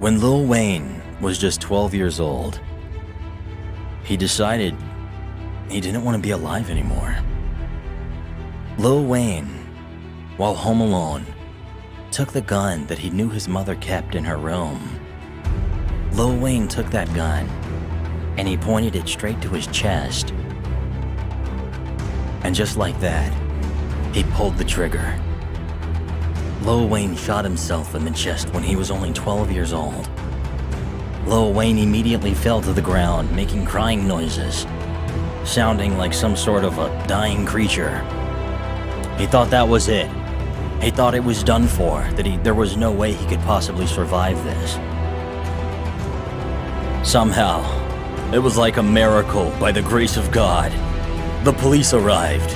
When Lil Wayne was just 12 years old, he decided he didn't want to be alive anymore. Lil Wayne, while home alone, took the gun that he knew his mother kept in her room. Lil Wayne took that gun and he pointed it straight to his chest. And just like that, he pulled the trigger. Lil Wayne shot himself in the chest when he was only 12 years old. Lil Wayne immediately fell to the ground, making crying noises, sounding like some sort of a dying creature. He thought that was it. He thought it was done for, that there was no way he could possibly survive this. Somehow, it was like a miracle by the grace of God. The police arrived.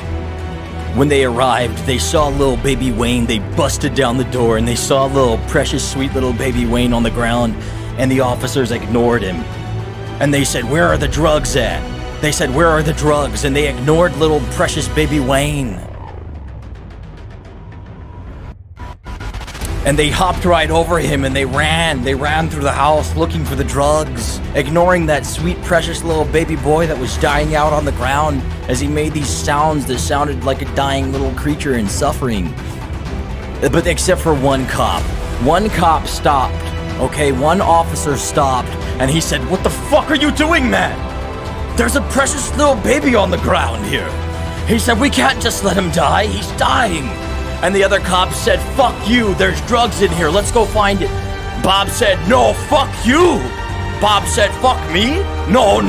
When they arrived, they saw little baby Wayne. They busted down the door and they saw little precious sweet little baby Wayne on the ground, and the officers ignored him. And they said, "Where are the drugs at?" They said, "Where are the drugs?" And they ignored little precious baby Wayne. And they hopped right over him and they ran through the house looking for the drugs, ignoring that sweet precious little baby boy that was dying out on the ground as he made these sounds that sounded like a dying little creature in suffering. But except for one cop. One cop stopped, okay? One officer stopped and he said, "What the fuck are you doing, man? There's a precious little baby on the ground here." He said, "We can't just let him die, he's dying." And the other cop said, "Fuck you, there's drugs in here, let's go find it." Bob said, "No, fuck you." Bob said, "Fuck me? No,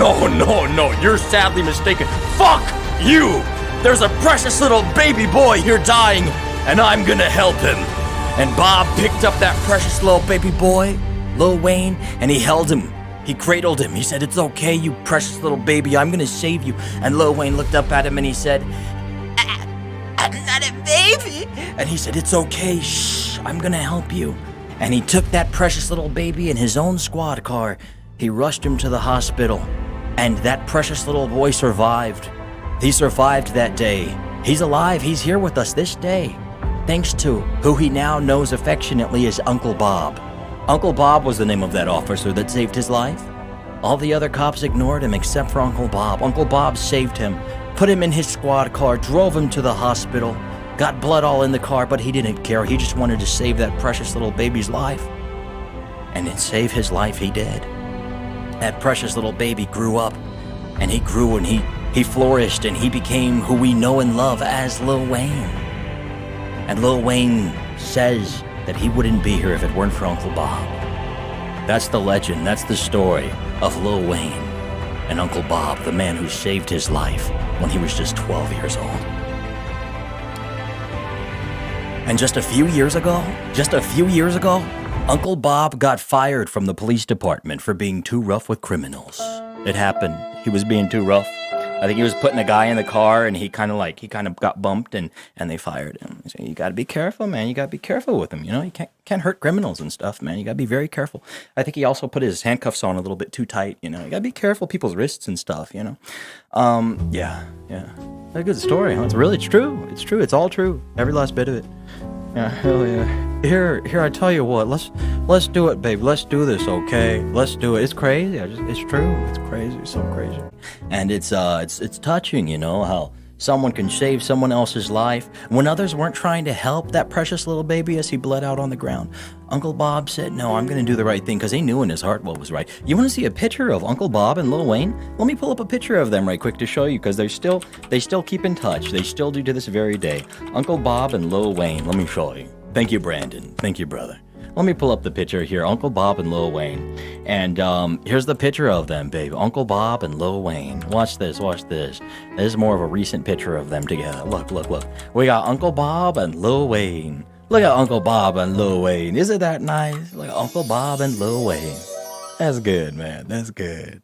you're sadly mistaken. Fuck you! There's a precious little baby boy here dying, and I'm gonna help him." And Bob picked up that precious little baby boy, Lil Wayne, and he held him. He cradled him. He said, "It's okay, you precious little baby, I'm gonna save you." And Lil Wayne looked up at him and he said, "I'm not a baby." And he said, "It's okay, shh, I'm gonna help you." And he took that precious little baby in his own squad car. He rushed him to the hospital. And that precious little boy survived. He survived that day. He's alive, he's here with us this day, thanks to who he now knows affectionately as Uncle Bob. Uncle Bob was the name of that officer that saved his life. All the other cops ignored him except for Uncle Bob. Uncle Bob saved him, put him in his squad car, drove him to the hospital, got blood all in the car, but he didn't care. He just wanted to save that precious little baby's life. And to save his life, he did. That precious little baby grew up, and he grew, and he flourished, and he became who we know and love as Lil Wayne. And Lil Wayne says that he wouldn't be here if it weren't for Uncle Bob. That's the legend, that's the story of Lil Wayne and Uncle Bob, the man who saved his life when he was just 12 years old. And just a few years ago, Uncle Bob got fired from the police department for being too rough with criminals. It happened. He was being too rough. I think he was putting a guy in the car and he kind of got bumped and they fired him. So you got to be careful, man. You got to be careful with him. You know, you can't hurt criminals and stuff, man. You got to be very careful. I think he also put his handcuffs on a little bit too tight. You know, you got to be careful people's wrists and stuff, you know. Yeah. That's a good story. Huh? It's true. It's true. It's all true. Every last bit of it. Yeah, hell yeah. Here, I tell you what, let's do it, babe. Let's do this, okay? Let's do it. It's crazy. It's true. It's crazy. It's so crazy. And it's touching, you know, how someone can save someone else's life when others weren't trying to help that precious little baby as he bled out on the ground. Uncle Bob said, "No, I'm going to do the right thing," because he knew in his heart what was right. You want to see a picture of Uncle Bob and Lil Wayne? Let me pull up a picture of them right quick to show you, because they still keep in touch. They still do to this very day. Uncle Bob and Lil Wayne. Let me show you. Thank you, Brandon. Thank you, brother. Let me pull up the picture here. Uncle Bob and Lil Wayne. And here's the picture of them, babe. Uncle Bob and Lil Wayne. Watch this. This is more of a recent picture of them together. Look. We got Uncle Bob and Lil Wayne. Look at Uncle Bob and Lil Wayne. Isn't that nice? Look at Uncle Bob and Lil Wayne. That's good, man. That's good.